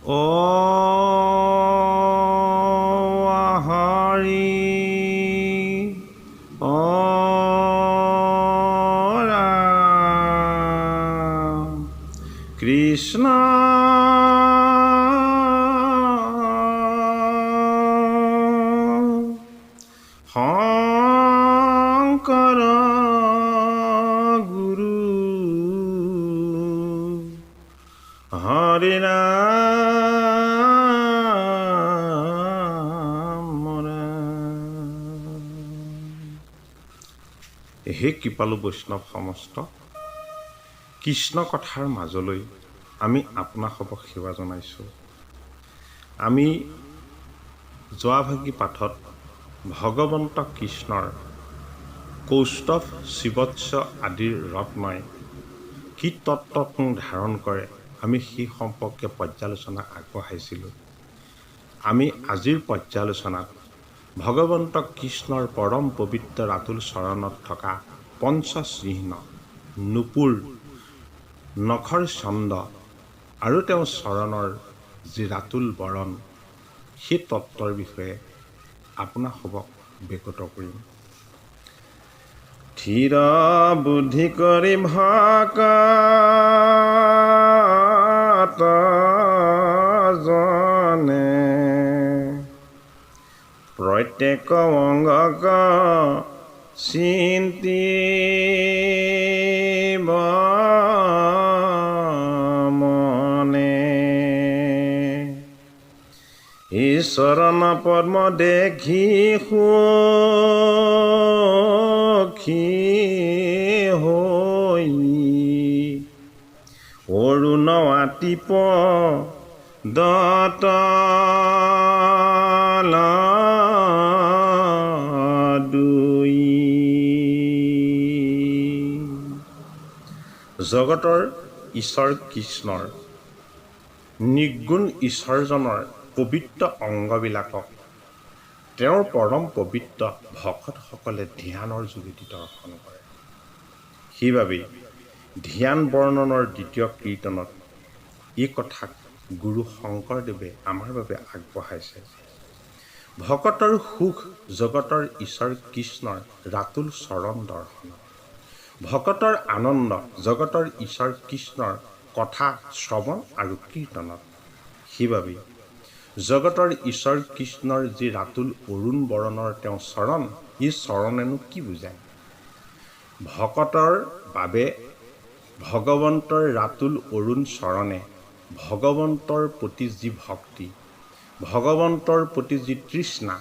ও হৰি ও ৰাম কৃষ্ণ শংকৰ গুৰু হৰি ৰাম হে কৃপালু বৈষ্ণৱ সমস্ত কৃষ্ণ কথাৰ মাজলৈ আমি আপোনাসৱক সেৱা জনাইছোঁ। আমি যোৱাভাগী পাঠত ভগৱন্ত কৃষ্ণৰ কৌস্তভ শিৱৎস আদিৰ ৰত্নই কি তত্ত্বক ধাৰণ কৰে আমি সেই সম্পৰ্কে পৰ্যালোচনা আগবঢ়াইছিলোঁ। আমি আজিৰ পৰ্যালোচনাত ভগৱন্ত কৃষ্ণৰ পৰম পবিত্ৰ ৰাতুল চৰণত থকা পঞ্চচিহ্ন নুপুৰ নখৰ চন্দ আৰু তেওঁৰ চৰণৰ যি ৰাতুল বৰণ সেই তত্ত্বৰ বিষয়ে আপোনাসৱক বেকত কৰিম। থিৰ বুদ্ধি কৰি ভকত জনে প্ৰত্যেক অংগক চিন্তিব মনে ঈশ্বৰণ পদ্ম দেখি সুখী হৈ অৰুণ আতিপ দতল জগতৰ ঈশ্বৰ কৃষ্ণৰ নিৰ্গুণ ঈশ্বৰজনৰ পবিত্ৰ অংগবিলাকক তেওঁৰ পৰম পবিত্ৰ ভকতসকলে ধ্যানৰ যোগেদি দৰ্শন কৰে। সেইবাবেই ধ্যান বৰ্ণনৰ দ্বিতীয় কীৰ্তনত এই কথাক গুৰু শংকৰদেৱে আমাৰ বাবে আগবঢ়াইছে। ভকতৰ সুখ জগতৰ ঈশ্বৰ কৃষ্ণৰ ৰাতুল চৰণ দৰ্শন, ভকতৰ আনন্দ জগতৰ ঈশ্বৰ কৃষ্ণৰ কথা শ্ৰৱণ আৰু কীৰ্তনত। সেইবাবেই জগতৰ ঈশ্বৰ কৃষ্ণৰ যি ৰাতুল অৰুণ বৰণৰ তেওঁ চৰণ, এই চৰণেনো কি বুজায়? ভকতৰ বাবে ভগৱন্তৰ ৰাতুল অৰুণ চৰণে ভগৱন্তৰ প্ৰতি যি ভক্তি, ভগৱন্তৰ প্ৰতি যি তৃষ্ণা,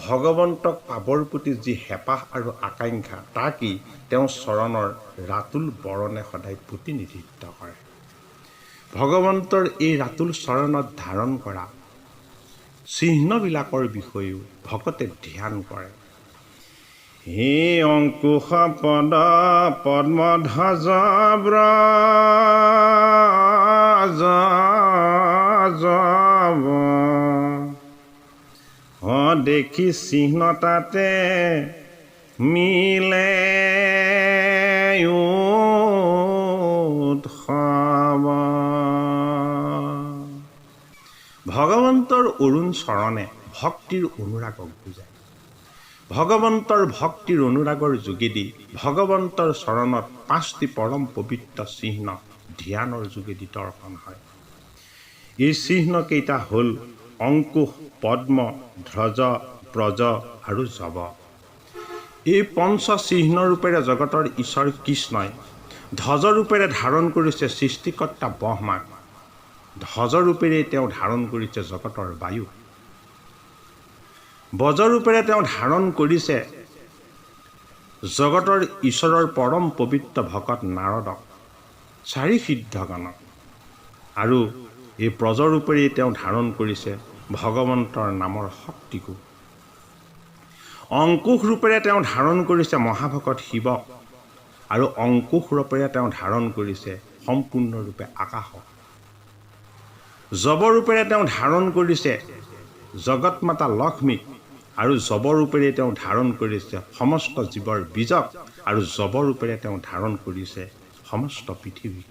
ভগৱন্তক পাবৰ প্ৰতি যি হেঁপাহ আৰু আকাংক্ষা, তাকেই তেওঁ চৰণৰ ৰাতুল বৰণে সদায় প্ৰতিনিধিত্ব কৰে। ভগৱন্তৰ এই ৰাতুল চৰণত ধাৰণ কৰা চিহ্নবিলাকৰ বিষয়েও ভকতে ধ্যান কৰে। হে অংকুশ পদ পদ্মধ্বজ ব্ৰজ দেখি চিহ্ন তাতে মিলে উৎসৱ। ভগৱন্তৰ অৰুণ চৰণে ভক্তিৰ অনুৰাগক বুজায়। ভগৱন্তৰ ভক্তিৰ অনুৰাগৰ যোগেদি ভগৱন্তৰ চৰণত 5টি পৰম পবিত্ৰ চিহ্ন ধ্যানৰ যোগেদি দৰ্শন হয়। এই চিহ্নকেইটা হ'ল অংকুশ, পদ্ম, ধ্বজ, ব্ৰজ আৰু যৱ। এই পঞ্চ চিহ্ন ৰূপেৰে জগতৰ ঈশ্বৰ কৃষ্ণই ধ্বজ ৰূপেৰে ধাৰণ কৰিছে সৃষ্টিকৰ্তা ব্ৰহ্মাক, ধ্বজ ৰূপেৰে তেওঁ ধাৰণ কৰিছে জগতৰ বায়ু, ব্ৰজ ৰূপেৰে তেওঁ ধাৰণ কৰিছে জগতৰ ঈশ্বৰৰ পৰম পবিত্ৰ ভকত নাৰদক, 4 সিদ্ধগণক, আৰু এই ব্ৰজ ৰূপেৰে তেওঁ ধাৰণ কৰিছে ভগৱন্তৰ নামৰ শক্তিকো। অংকুশ ৰূপেৰে তেওঁ ধাৰণ কৰিছে মহাভকত শিৱক, আৰু অংকুশ ৰূপেৰে তেওঁ ধাৰণ কৰিছে সম্পূৰ্ণৰূপে আকাশক। যৱ ৰূপেৰে তেওঁ ধাৰণ কৰিছে জগত মাতা লক্ষ্মীক, আৰু যৱ ৰূপেৰে তেওঁ ধাৰণ কৰিছে সমস্ত জীৱৰ বীজক, আৰু যৱ ৰূপেৰে তেওঁ ধাৰণ কৰিছে সমস্ত পৃথিৱীক।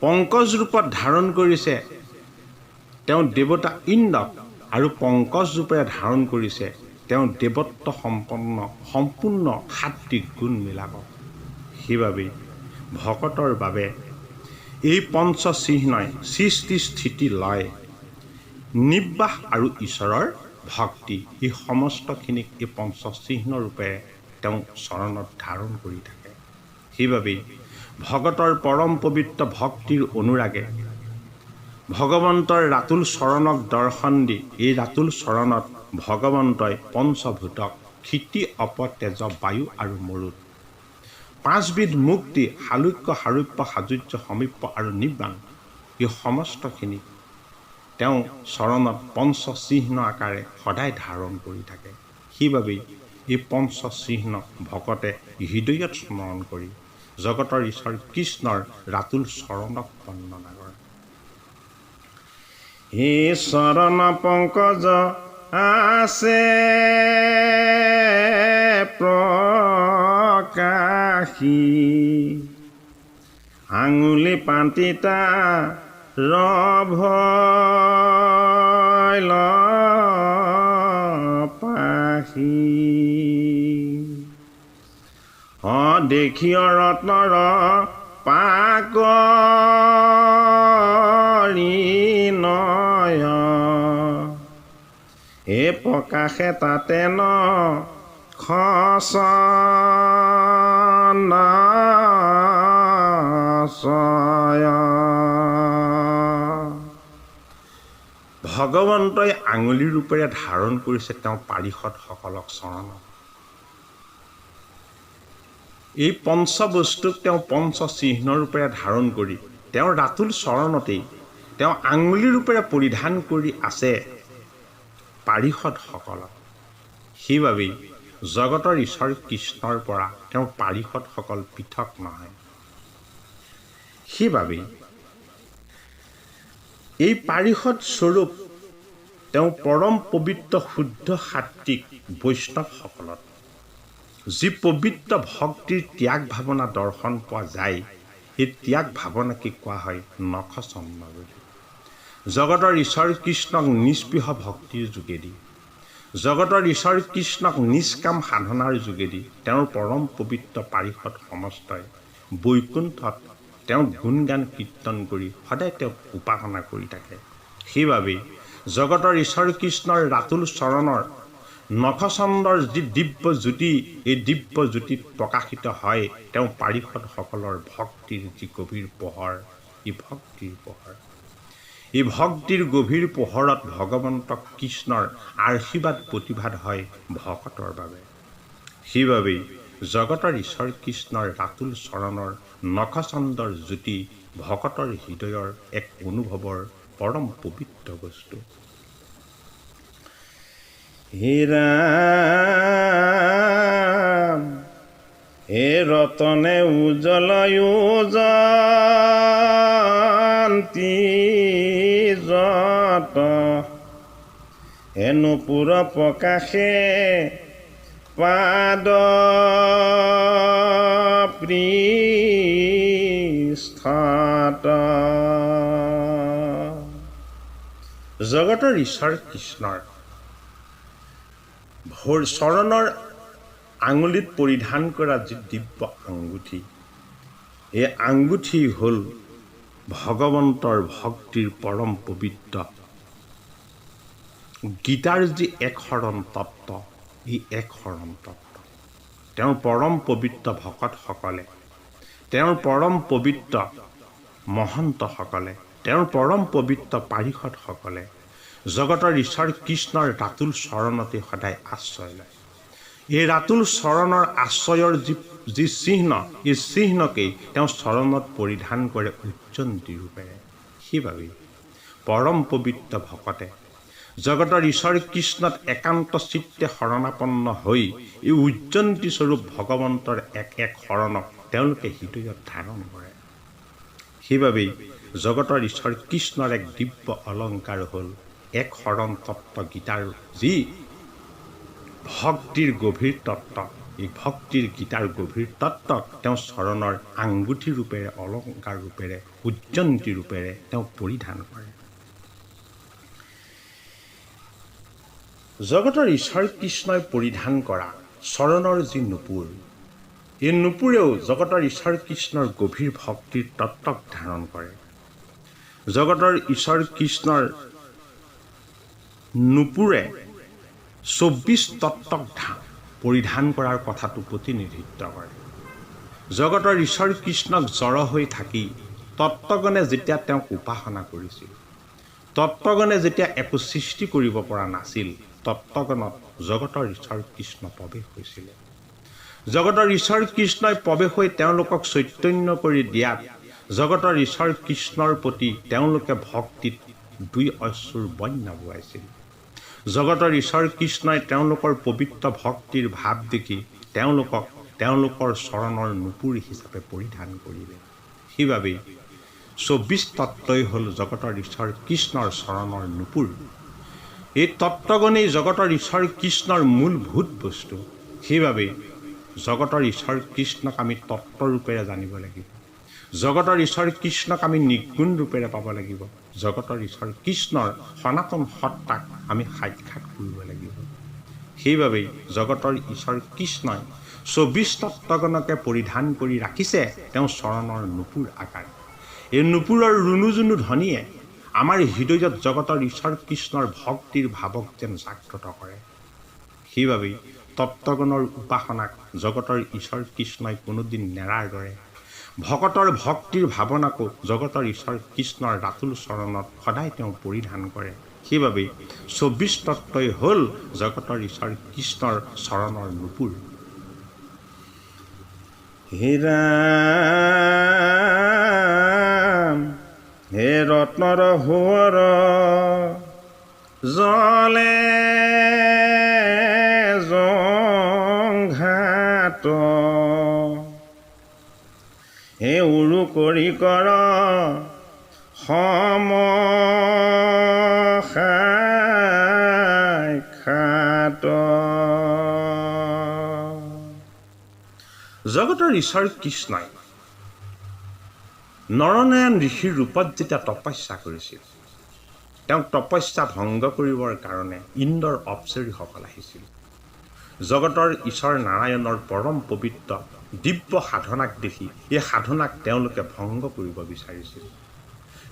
পংকজ ৰূপত ধাৰণ কৰিছে তেওঁ দেৱতা ইন্দ্ৰক আৰু পংকজ ৰূপেৰে ধাৰণ কৰিছে তেওঁ দেৱত্ব সম্পূৰ্ণ সাত্বিক গুণ মিলাব। সেইবাবেই ভকতৰ বাবে এই পঞ্চচিহ্নই সৃষ্টি স্থিতি লয় নিৰ্বাস আৰু ঈশ্বৰৰ ভক্তি এই সমস্তখিনিক এই পঞ্চচিহ্ন ৰূপেৰে তেওঁ চৰণত ধাৰণ কৰি থাকে। সেইবাবেই ভগতৰ পৰম পবিত্ৰ ভক্তিৰ অনুৰাগে ভগৱন্তৰ ৰাতুল চৰণক দৰ্শন দি এই ৰাতুল চৰণত ভগৱন্তই পঞ্চভূতক ক্ষিতি অপ তেজ বায়ু আৰু মৰুত পাঁচবিধ মুক্তি শালুক্য সাৰূপ্য সাজুৰ্য সমীপ্য আৰু নিৰ্বাণ এই সমস্তখিনি তেওঁ চৰণত পঞ্চচিহ্ন আকাৰে সদায় ধাৰণ কৰি থাকে। সেইবাবেই এই পঞ্চচিহ্ন ভকতে হৃদয়ত স্মৰণ কৰি জগতৰ ঈশ্বৰ কৃষ্ণৰ ৰাতুল চৰণক বন্দনা কৰে। হে চৰণ পংকজ আছে প্ৰকাশী আঙুলি পান্তিতা ৰভৈল পাহি দেখিয় ৰত্নৰ পাকৰি নয় এ প্ৰকাশে তাতে ন খচন ভগৱন্তই আঙুলি ৰূপেৰে ধাৰণ কৰিছে তেওঁ পাৰিষদসকলক চৰণত। এই পঞ্চবস্তুক তেওঁ পঞ্চচিহ্ন ৰূপেৰে ধাৰণ কৰি তেওঁৰ ৰাতুল চৰণতেই তেওঁ আঙুলি ৰূপেৰে পৰিধান কৰি আছে পাৰিষদসকলক। সেইবাবেই জগতৰ ঈশ্বৰ কৃষ্ণৰ পৰা তেওঁৰ পাৰিষদসকল পৃথক নহয়। সেইবাবেই এই পাৰিষদ স্বৰূপ তেওঁ পৰম পবিত্ৰ শুদ্ধ সাত্বিক বৈষ্ণৱসকলত যি পবিত্ৰ ভক্তিৰ ত্যাগ ভাৱনা দৰ্শন পোৱা যায় সেই ত্যাগ ভাৱনাকে কোৱা হয় নখচন্দ বুলি। জগতৰ ঈশ্বৰ কৃষ্ণক নিষ্পৃহ ভক্তিৰ যোগেদি জগতৰ ঈশ্বৰ কৃষ্ণক নিষ্কাম সাধনাৰ যোগেদি তেওঁৰ পৰম পবিত্ৰ পাৰিষদ সমস্তই বৈকুণ্ঠত তেওঁ গুণগান কীৰ্তন কৰি সদায় তেওঁক উপাসনা কৰি থাকে। সেইবাবেই জগতৰ ঈশ্বৰ কৃষ্ণৰ ৰাতুল চৰণৰ নখচন্দৰ যি দিব্য জ্যোতি এই দিব্য জ্যোতিত প্ৰকাশিত হয় তেওঁ পাৰিষদসকলৰ ভক্তিৰ যি গভীৰ পোহৰ এই ভক্তিৰ পোহৰ এই ভক্তিৰ গভীৰ পোহৰত ভগৱন্ত কৃষ্ণৰ আশীৰ্বাদ প্ৰতিভাদ হয় ভকতৰ বাবে। সেইবাবেই জগতৰ ঈশ্বৰ কৃষ্ণৰ ৰাতুল চৰণৰ নখচন্দৰ জ্যোতি ভকতৰ হৃদয়ৰ এক অনুভৱৰ পৰম পবিত্ৰ বস্তু। হে ৰাম হে ৰতনে উজ্জ্বলয়ুজন্তি যত হে নুপুৰ প্ৰকাশে পাদ পৃষ্ঠত জগতৰ ঈশ্বৰ কৃষ্ণৰ চৰণৰ আঙুলিত পৰিধান কৰা যি দিব্য আঙুঠি এই আঙুঠি হ'ল ভগৱন্তৰ ভক্তিৰ পৰম পবিত্ৰ গীতাৰ যি এক শৰণ তত্ত্ব এই এক শৰণ তত্ত্ব তেওঁৰ পৰম পবিত্ৰ ভকতসকলে তেওঁৰ পৰম পবিত্ৰ মহন্তসকলে তেওঁৰ পৰম পবিত্ৰ পাৰিষদসকলে জগতৰ ঈশ্বৰ কৃষ্ণৰ ৰাতুল চৰণতে সদায় আশ্ৰয় লয়। এই ৰাতুল চৰণৰ আশ্ৰয়ৰ যি চিহ্ন এই চিহ্নকেই তেওঁ চৰণত পৰিধান কৰে উজ্জন্তি ৰূপেৰে। সেইবাবেই পৰম পবিত্ৰ ভকতে জগতৰ ঈশ্বৰ কৃষ্ণত একান্ত চিত্তে শৰণাপন্ন হৈ এই উজ্জন্তি স্বৰূপ ভগৱন্তৰ এক এক শৰণক তেওঁলোকে হৃদয়ত ধাৰণ কৰে। সেইবাবেই জগতৰ ঈশ্বৰ কৃষ্ণৰ এক দিব্য অলংকাৰ হ'ল এক শৰণ তত্ত্ব গীতাৰ যি ভক্তিৰ গভীৰ তত্ত্ব এই ভক্তিৰ গীতাৰ গভীৰ তত্ত্বক তেওঁ চৰণৰ আঙুঠি ৰূপেৰে অলংকাৰ ৰূপেৰে উজ্জন্তি ৰূপেৰে তেওঁ পৰিধান কৰে। জগতৰ ঈশ্বৰ কৃষ্ণই পৰিধান কৰা চৰণৰ যি নুপুৰ, এই নুপুৰেও জগতৰ ঈশ্বৰ কৃষ্ণৰ গভীৰ ভক্তিৰ তত্ত্বক ধাৰণ কৰে। জগতৰ ঈশ্বৰ কৃষ্ণৰ নুপুৰে ২৪ তত্ত্বক পৰিধান কৰাৰ কথাটো প্ৰতিনিধিত্ব কৰে। জগতৰ ঈশ্বৰ কৃষ্ণক জড় হৈ থাকি তত্ত্বগণে যেতিয়া তেওঁক উপাসনা কৰিছিল, তত্ত্বগণে যেতিয়া একো সৃষ্টি কৰিব পৰা নাছিল, তত্ত্বগণত জগতৰ ঈশ্বৰ কৃষ্ণ প্ৰৱেশ হৈছিলে। জগতৰ ঈশ্বৰ কৃষ্ণই প্ৰৱেশ হৈ তেওঁলোকক চৈতন্য কৰি দিয়াত জগতৰ ঈশ্বৰ কৃষ্ণৰ প্ৰতি তেওঁলোকে ভক্তিত ২ অশ্ৰুৰ বন্যা বোৱাইছিল। জগতৰ ঈশ্বৰ কৃষ্ণই তেওঁলোকৰ পবিত্ৰ ভক্তিৰ ভাৱ দেখি তেওঁলোকক তেওঁলোকৰ চৰণৰ নুপুৰ হিচাপে পৰিধান কৰিলে। সেইবাবেই ২৪ তত্ত্বই হ'ল জগতৰ ঈশ্বৰ কৃষ্ণৰ চৰণৰ নুপুৰ। এই তত্ত্বগণেই জগতৰ ঈশ্বৰ কৃষ্ণৰ মূলভূত বস্তু। সেইবাবেই জগতৰ ঈশ্বৰ কৃষ্ণক আমি তত্ত্বৰূপেৰে জানিব লাগিব। জগতৰ ঈশ্বৰ কৃষ্ণক আমি নিগুণ ৰূপেৰে পাব লাগিব। জগতৰ ঈশ্বৰ কৃষ্ণৰ সনাতন সত্তাক আমি সাক্ষাৎ কৰিব লাগিব। সেইবাবেই জগতৰ ঈশ্বৰ কৃষ্ণই ২৪ তত্ত্বগণকে পৰিধান কৰি ৰাখিছে তেওঁ চৰণৰ নুপুৰ আকাৰ। এই নুপুৰৰ ৰুণু জুনু ধ্বনিয়ে আমাৰ হৃদয়ত জগতৰ ঈশ্বৰ কৃষ্ণৰ ভক্তিৰ ভাৱক যেন জাগ্ৰত কৰে। সেইবাবেই তত্ত্বগণৰ উপাসনাক জগতৰ ঈশ্বৰ কৃষ্ণই কোনোদিন নেৰাৰ দৰে ভকতৰ ভক্তিৰ ভাৱনাকো জগতৰ ঈশ্বৰ কৃষ্ণৰ ৰাতুল চৰণত সদায় তেওঁ পৰিধান কৰে। সেইবাবেই ২৪ তত্ত্বই হ'ল জগতৰ ঈশ্বৰ কৃষ্ণৰ চৰণৰ নুপুৰ। হে ৰাম হে ৰত্নৰ সোঁৱৰ জলে জংঘাত, হে উৰু কৰি কৰ সমসাক্ষাৎ। জগতৰ ঈশ্বৰ কৃষ্ণই নৰনাৰায়ণ ঋষিৰ ৰূপত যেতিয়া তপস্যা কৰিছিল, তেওঁক তপস্যা ভংগ কৰিবৰ কাৰণে ইন্দ্ৰৰ অপ্সৰীসকল আহিছিল। জগতৰ ঈশ্বৰ নাৰায়ণৰ পৰম পবিত্ৰ দিব্য সাধনাক দেখি এই সাধনাক তেওঁলোকে ভংগ কৰিব বিচাৰিছিল।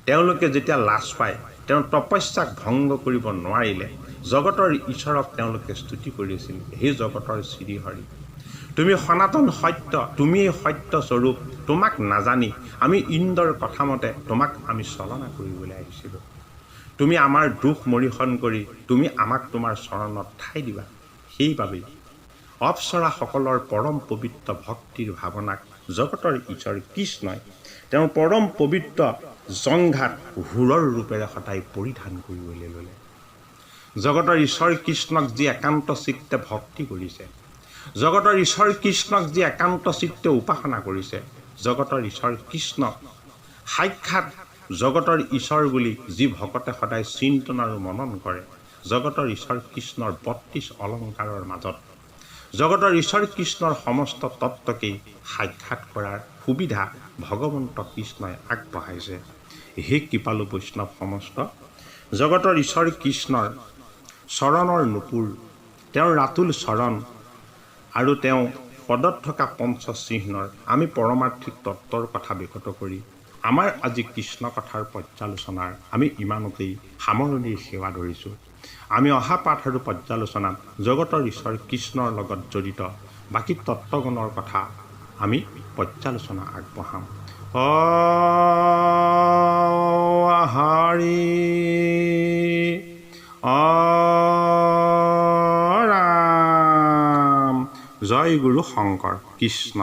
তেওঁলোকে যেতিয়া লাজ পায়, তেওঁ তপস্যাক ভংগ কৰিব নোৱাৰিলে, জগতৰ ঈশ্বৰক তেওঁলোকে স্তুতি কৰিছিল, হে জগতৰ শ্ৰীহৰি, তুমি সনাতন সত্য, তুমি সত্য স্বৰূপ, তোমাক নাজানি আমি ইন্দ্ৰৰ কথামতে তোমাক আমি চলনা কৰিবলৈ আহিছিলোঁ। তুমি আমাৰ দুখ মৰিহন কৰি তুমি আমাক তোমাৰ চৰণত ঠাই দিবা। সেইবাবেই অপ্সৰাসকলৰ পৰম পবিত্ৰ ভক্তিৰ ভাৱনাক জগতৰ ঈশ্বৰ কৃষ্ণই তেওঁৰ পৰম পবিত্ৰ জংঘাত সুৰৰ ৰূপেৰে সদায় পৰিধান কৰিবলৈ ল'লে। জগতৰ ঈশ্বৰ কৃষ্ণক যি একান্ত চিত্তে ভক্তি কৰিছে, জগতৰ ঈশ্বৰ কৃষ্ণক যি একান্ত চিত্তে উপাসনা কৰিছে, জগতৰ ঈশ্বৰ কৃষ্ণক সাক্ষাৎ জগতৰ ঈশ্বৰ বুলি যি ভকতে সদায় চিন্তন আৰু মনন কৰে, জগতৰ ঈশ্বৰ কৃষ্ণৰ ৩২ অলংকাৰৰ মাজত জগতৰ ঈশ্বৰ কৃষ্ণৰ সমস্ত তত্ত্বকেই সাক্ষাৎ কৰাৰ সুবিধা ভগৱন্ত কৃষ্ণই আগবঢ়াইছে। হে কৃপালু বৈষ্ণৱ সমস্ত, জগতৰ ঈশ্বৰ কৃষ্ণৰ চৰণৰ নুপুৰ, তেওঁৰ ৰাতুল চৰণ আৰু তেওঁ পদত থকা পঞ্চচিহ্নৰ আমি পৰমাৰ্থিক তত্ত্বৰ কথা বিকত কৰি আমাৰ আজি কৃষ্ণ কথাৰ পৰ্যালোচনাৰ আমি ইমানতেই সামৰণিৰ সেৱা ধৰিছোঁ। আমি অহা পাঠ আৰু পৰ্যালোচনাত জগতৰ ঈশ্বৰ কৃষ্ণৰ লগত জড়িত বাকী তত্ত্বগণৰ কথা আমি পৰ্যালোচনা আগবঢ়াম। হৰি ৰাম। জয় গুৰু শংকৰ কৃষ্ণ।